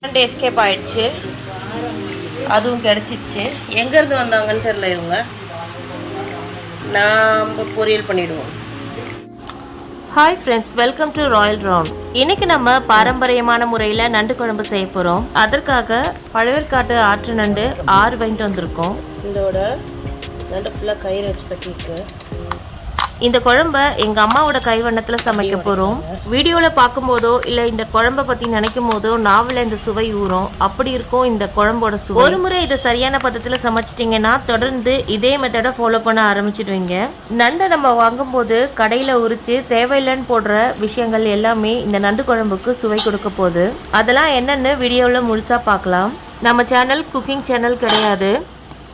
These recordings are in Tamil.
எஸ்கேப் ஆயிடுச்சு, அதுவும் கிடச்சிச்சு. எங்கேருந்து வந்தாங்கன்னு தெரியல இவங்க. நாம் பொரியல் பண்ணிவிடுவோம். Hi friends, welcome to Royal round. இன்னைக்கு நம்ம பாரம்பரியமான முறையில் நண்டு குழம்பு செய்ய போகிறோம். அதற்காக பழவேற்காட்டு ஆற்று நண்டு 6 வாங்கிட்டு வந்திருக்கோம். இதோட நண்டு ஃபுல்லாக கயிறு வச்சு கட்டிருக்கு. இந்த குழம்ப எங்கள் அம்மாவோட கைவண்ணத்தில் சமைக்க போகிறோம். வீடியோவில் பார்க்கும்போதோ இல்லை இந்த குழம்பை பற்றி நினைக்கும் போதோ நாவலில் இந்த சுவை ஊறும். அப்படி இருக்கும் இந்த குழம்போட சுவை. ஒரு முறை இதை சரியான பதத்தில் சமைச்சிட்டிங்கன்னா தொடர்ந்து இதே மெத்தடை ஃபாலோ பண்ண ஆரம்பிச்சிடுவீங்க. நண்டை நம்ம வாங்கும்போது கடையில் உரித்து தேவையில்லைன்னு போடுற விஷயங்கள் எல்லாமே இந்த நண்டு குழம்புக்கு சுவை கொடுக்க போகுது. அதெல்லாம் என்னென்னு வீடியோவில் முழுசாக பார்க்கலாம். நம்ம சேனல் குக்கிங் சேனல் கிடையாது,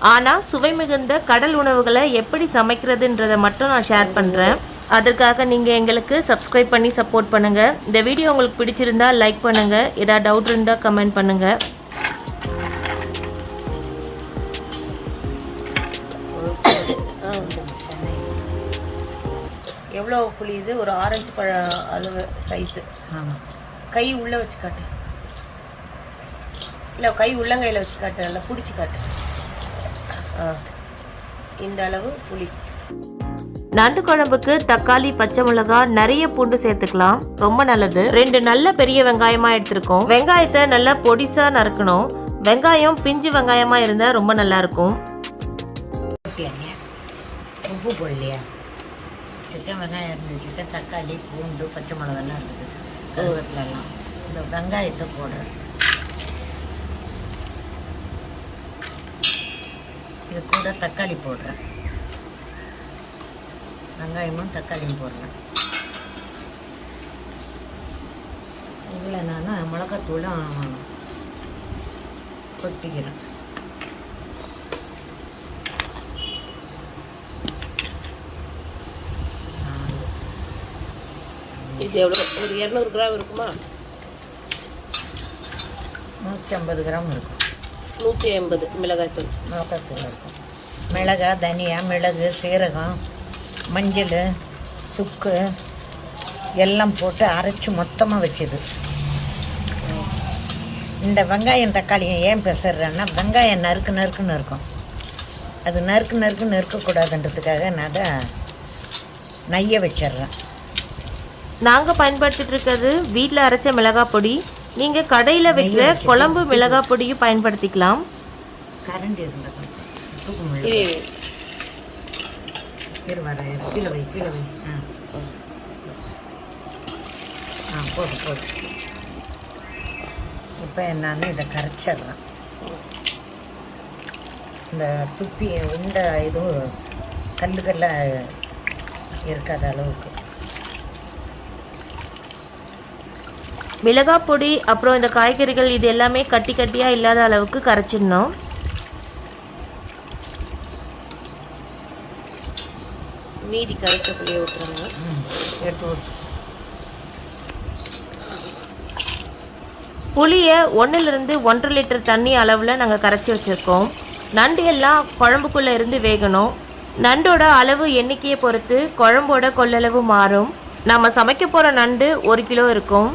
ஆனால் சுவை மிகுந்த கடல் உணவுகளை எப்படி சமைக்கிறதுன்றதை மட்டும் நான் ஷேர் பண்ணுறேன். அதற்காக நீங்கள் எங்களுக்கு சப்ஸ்கிரைப் பண்ணி சப்போர்ட் பண்ணுங்கள். இந்த வீடியோ உங்களுக்கு பிடிச்சிருந்தால் லைக் பண்ணுங்கள். ஏதாவது டவுட் இருந்தால் கமெண்ட் பண்ணுங்கள். எவ்வளோ புளி இது? ஒரு ஆரஞ்சு பழ அளவு சைஸு. கை உள்ளே வச்சு காட்டு, இல்லை கை உள்ளங்கையில் வச்சு காட்டு, நல்லா பிடிச்சி காட்டு. இந்த அளவு புளி. நண்டு குழம்புக்கு தக்காளி, பச்சை மிளகாய், நிறைய பூண்டு சேர்த்துக்கலாம், ரொம்ப நல்லது. 2 நல்ல பெரிய வெங்காயமா எடுத்திருக்கோம். வெங்காயத்தை நல்லா பொடிசா நறுக்கணும். வெங்காயம் பிஞ்சு வெங்காயமா இருந்தா ரொம்ப நல்லா இருக்கும். உப்பு போடலையா? சிக்கன் வெங்காயம் இருந்துச்சு, தக்காளி, பூண்டு, பச்சை மிளகாலாம் இருக்குது, கருவேப்பிலாம். இந்த வெங்காயத்தை போடுறேன். இது கூட தக்காளி போடுறேன். வெங்காயமும் தக்காளியும் போடுறேன். இதில் நான் மிளகாத்தூளும் கொட்டிக்கிறேன். இது எவ்வளோ? ஒரு 200 கிராம் இருக்குமா? 150 கிராம் இருக்கும். 180 மிளகாய்த்தூள். மிளகாத்தூள் இருக்கும். மிளகாய், தனியா, மிளகு, சீரகம், மஞ்சள், சுக்கு எல்லாம் போட்டு அரைச்சி மொத்தமாக வச்சுது. இந்த வெங்காயம் தக்காளியும் ஏன் பெசறேன்னா, வெங்காயம் நறுக்கு நறுக்குன்னு இருக்கும். அது நறுக்கு நறுக்குன்னு இருக்கக்கூடாதுன்றதுக்காக நான் அதை நைய வச்சிட்றேன். நாங்கள் பயன்படுத்திட்டு இருக்கிறது வீட்டில் அரைச்ச மிளகாய் பொடி. நீங்கள் கடையில் வைக்கிற குழம்பு மிளகாய் பொடியும் பயன்படுத்திக்கலாம். கரண்டி இருந்தால் கீழே வை. போதும். இப்போ என்னன்னு இதை கரைச்சிட்றேன். இந்த துப்பி இந்த இதுவும் கல்லுக்கெல்லாம் இருக்காத அளவுக்கு மிளகாய் பொடி, அப்புறம் இந்த காய்கறிகள் இது எல்லாமே கட்டி கட்டியாக இல்லாத அளவுக்கு கரைச்சிடணும். மீதி கரைச்ச புளியை ஊற்றுறாங்க. எடுத்து புளியை 1லிருந்து 1.5 லிட்டர் தண்ணி அளவில் நாங்கள் கரைச்சி வச்சுருக்கோம். நண்டு எல்லாம் குழம்புக்குள்ளே இருந்து வேகணும். நண்டோட அளவு எண்ணிக்கையை பொறுத்து குழம்போட கொள்ளளவு மாறும். நம்ம சமைக்க போகிற நண்டு 1 கிலோ இருக்கும்.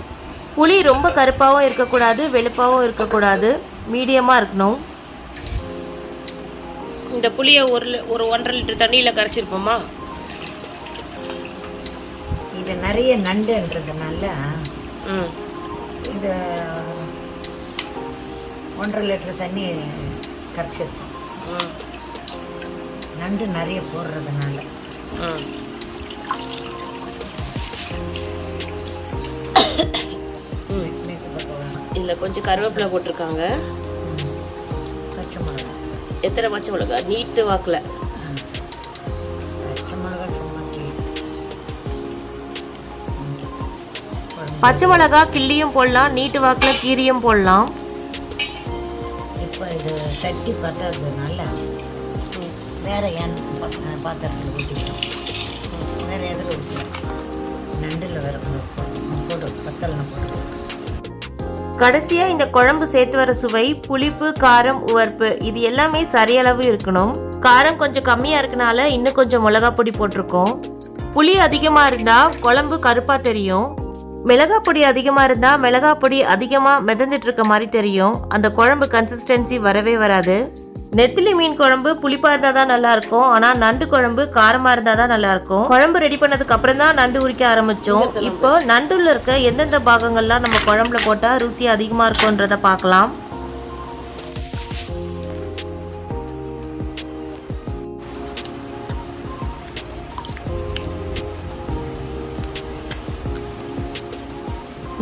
புளி ரொம்ப கருப்பாகவும் இருக்கக்கூடாது, வெளுப்பாகவும் இருக்கக்கூடாது, மீடியமாக இருக்கணும். இந்த புளியை ஒரு 1.5 லிட்டர் தண்ணியில் கரைச்சிருப்போமா? இது நிறைய நண்டுன்றதுனால இது 1.5 லிட்டர் தண்ணி கரைச்சிருக்கோம். நண்டு நிறைய போடுறதுனால. இதில் கொஞ்சம் கருவேப்பிலை போட்டிருக்காங்க. பச்சை மிளகா. எத்தனை பச்சை மிளகா? நீட்டு வாக்கில். பச்சை மிளகா சும்மாட்டி. பச்சை மிளகா கிள்ளியும் போடலாம், நீட்டு வாக்கில் கீரியும் போடலாம். இப்போ இது சட்டி பார்த்ததுனால வேற பாத்திரத்தில் ஊற்றிக்கலாம். வேறு எதில் ஊற்றிக்கலாம். நண்டில் வேறு போட்டு பத்தலாம் போட்டு. கடைசியாக இந்த குழம்பு சேர்த்து வர சுவை, புளிப்பு, காரம், உவர்ப்பு இது எல்லாமே சரியளவு இருக்கணும். காரம் கொஞ்சம் கம்மியாக இருக்கனால இன்னும் கொஞ்சம் மிளகாய் பொடி போட்டிருக்கோம். புளி அதிகமாக இருந்தால் குழம்பு கருப்பாக தெரியும். மிளகாய் பொடி அதிகமாக இருந்தால் மிளகாய் பொடி அதிகமாக மிதந்துட்டு இருக்க மாதிரி தெரியும். அந்த குழம்பு கன்சிஸ்டன்சி வரவே வராது. நெத்திலி மீன் குழம்பு புளிப்பாக இருந்தால் தான் நல்லாயிருக்கும். ஆனால் நண்டு குழம்பு காரமாக இருந்தால் தான் நல்லாயிருக்கும். குழம்பு ரெடி பண்ணதுக்கு அப்புறம் தான் நண்டு உரிக்க ஆரம்பித்தோம். இப்போ நண்டுல இருக்க எந்தெந்த பாகங்கள்லாம் நம்ம குழம்புல போட்டால் ருசி அதிகமாக இருக்கும்ன்றதை பார்க்கலாம்.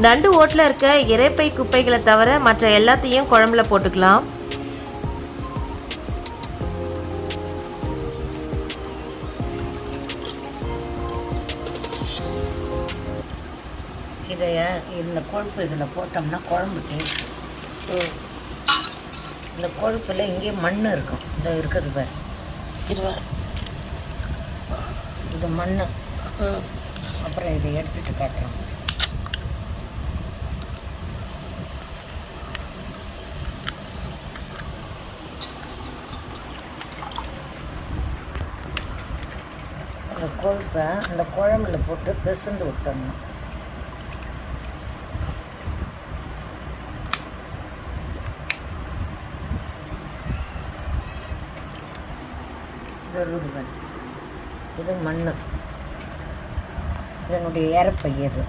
நண்டு ஓட்டில் இருக்க இரைப்பை குப்பைகளை தவிர மற்ற எல்லாத்தையும் குழம்புல போட்டுக்கலாம். இதை இந்த கொழுப்பு இதில் போட்டோம்னா குழம்பு டேஸ்ட்டு. இந்த கொழுப்பில் இங்கேயே மண் இருக்கும். இந்த இருக்குது பாரு, இது மண். அப்புறம் இதை எடுத்துட்டு காட்டுறோம். அந்த கொழுப்பை அந்த குழம்புல போட்டு பிசைந்து விட்டோம்னா இது மண், இதனுடைய இறப்பை இது.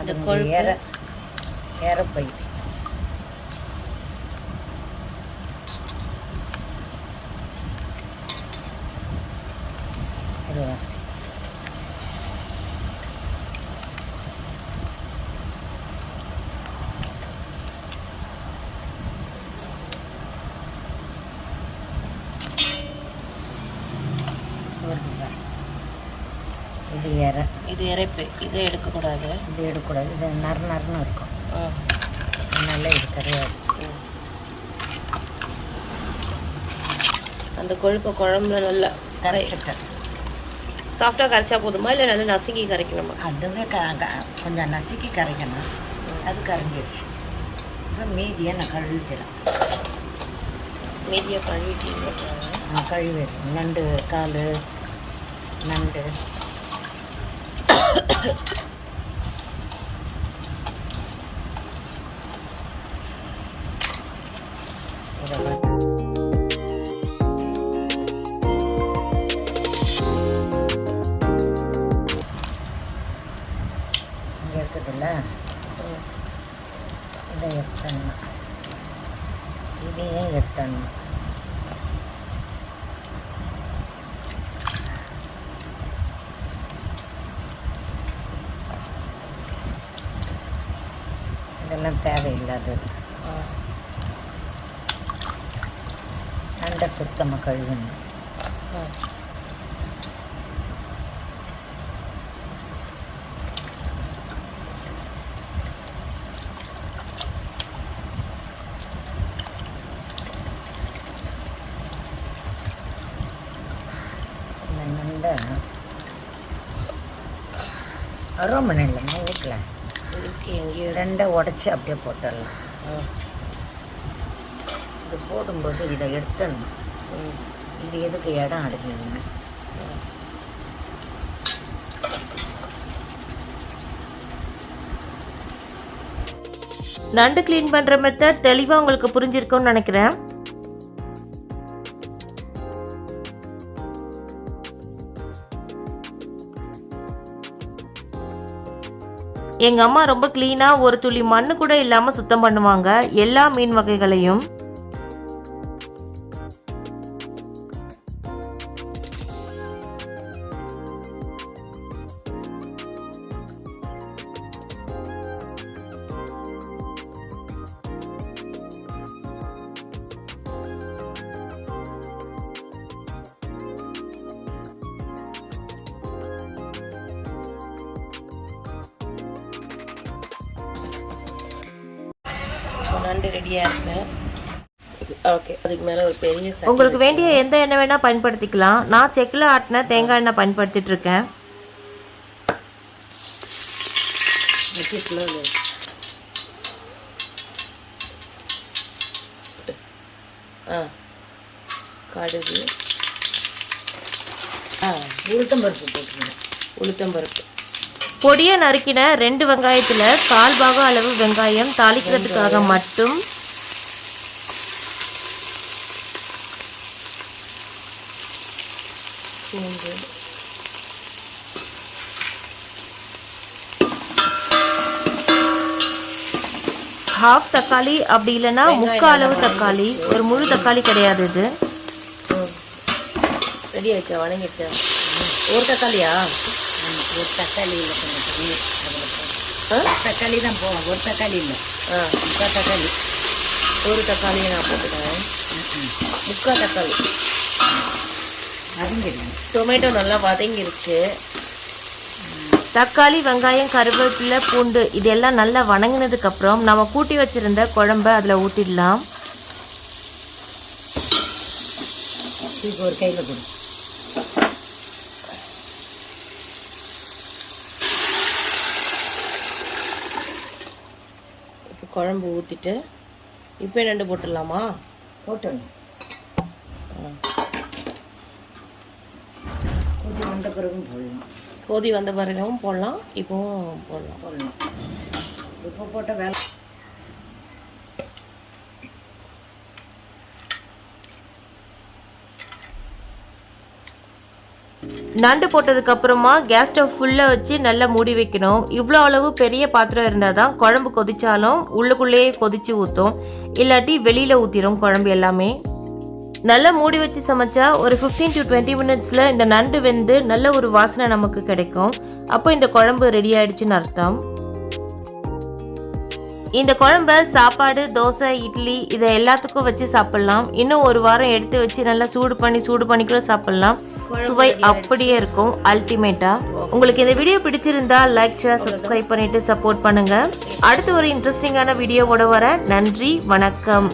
அது இறப்பை. இதுதான் இது இறை. இது இறைப்பு. இதை எடுக்கக்கூடாது. இது எடுக்கக்கூடாது. இது நறுன்னு இருக்கும். அதனால இது கிடையாது. அந்த கொழுப்பை குழம்புல நல்லா கரைச்சிட்டேன். சாஃப்டாக கரைச்சா போதுமா இல்லை நல்லா நசுக்கி கரைக்கணுமா? அதுவே கொஞ்சம் நசுக்கி கரைக்கணும். அது கரைஞ்சிடுச்சு. அப்புறம் மீதியை நான் கழுவிக்கிறேன். மீதியை கழுவிட்டு கழுவிடுறேன். நண்டு கால், நண்டு இங்கே இருக்குதுல்ல, இதை எடுத்தணும். இதையும் எடுத்தணும். இதெல்லாம் தேவையில்லாதது. நண்டை சுத்தமாக கழுவணும். இந்த நண்டை அரோமனை இல்லைம்மா வீட்டில் ரெண்டை உடச்சி அப்படியே போட்டுடலாம். இது போடும்போது இதை எடுத்துடணும். இது எதுக்கு இடம் அடைஞ்சிங்க. நண்டு க்ளீன் பண்ணுற மெத்தட் தெளிவாக உங்களுக்கு புரிஞ்சிருக்கும்னு நினைக்கிறேன். எங்கள் அம்மா ரொம்ப க்ளீனாக ஒரு துளி மண்ணு கூட இல்லாமல் சுத்தம் பண்ணுவாங்க எல்லா மீன் வகைகளையும். நண்டு ரெடியாக இருக்கு. ஓகே, அதுக்கு மேலே ஒரு பெரிய உங்களுக்கு வேண்டிய எந்த எண்ணெய் வேணால் பயன்படுத்திக்கலாம். நான் செக்கில் ஆட்டின தேங்காய் எண்ணெய் பயன்படுத்திட்டு இருக்கேன். கடுகு, உளுத்தம்பருப்பு போட்டுக்கணும். உளுத்தம்பருப்பு. பொடியை நறுக்கின 2 வெங்காயத்தில் 1/4 பாகம் அளவு வெங்காயம் தாளிக்கிறதுக்காக மட்டும். பூண்டு, ஹாஃப் தக்காளி, அப்படி இல்லைன்னா 3/4 அளவு தக்காளி, ஒரு முழு தக்காளி கிடையாது இது. ரெடி ஆயிடுச்சா? வணங்கிடுச்சா? ஒரு தக்காளியா? ஒரு தக்காளி இல்லை, கொஞ்சம் தக்காளி தான் போவோம். ஒரு தக்காளி இல்லை, 3/4 தக்காளி. ஒரு தக்காளியை நான் போட்டுக்கிறேன். 3/4 தக்காளி. வதங்கிடுங்க. டொமேட்டோ நல்லா வதங்கிருச்சு. தக்காளி, வெங்காயம், கருவேப்பிலை, பூண்டு இதெல்லாம் நல்லா வணங்கினதுக்கப்புறம் நம்ம கூட்டி வச்சுருந்த குழம்ப அதில் ஊற்றிடலாம். இப்போ ஒரு கையில் கொடு. இப்போ குழம்பு ஊற்றிட்டு இப்போ நண்டு போட்டுடலாமா? போட்டுங்க. கொதி வந்த பிறகும் போடலாம். கொதி வந்த பிறகும் போடலாம், இப்போவும் போடலாம். இப்போ போட்ட வேலை. நண்டு போட்டதுக்கு அப்புறமா கேஸ் ஸ்டவ் ஃபுல்லாக வச்சு நல்லா மூடி வைக்கணும். இவ்வளோ அளவு பெரிய பாத்திரம் இருந்தால் தான் குழம்பு கொதிச்சாலும் உள்ளுக்குள்ளேயே கொதிச்சு ஊற்றும், இல்லாட்டி வெளியில் ஊற்றிடும் குழம்பு எல்லாமே. நல்லா மூடி வச்சு சமைச்சா ஒரு 15 to 20 மினிட்ஸில் இந்த நண்டு வெந்து நல்ல ஒரு வாசனை நமக்கு கிடைக்கும். அப்போ இந்த குழம்பு ரெடி ஆயிடுச்சுன்னு அர்த்தம். இந்த குழம்ப சாப்பாடு, தோசை, இட்லி இதை எல்லாத்துக்கும் வச்சு சாப்பிட்லாம். இன்னும் ஒரு வாரம் எடுத்து வச்சு நல்லா சூடு பண்ணி கூட சாப்பிட்லாம். சுவை அப்படியே இருக்கும், அல்டிமேட்டா. உங்களுக்கு இந்த வீடியோ பிடிச்சிருந்தா லைக், ஷேர், சப்ஸ்கிரைப் பண்ணிட்டு சப்போர்ட் பண்ணுங்க. அடுத்து ஒரு இன்ட்ரெஸ்டிங்கான வீடியோவோட வர. நன்றி, வணக்கம்.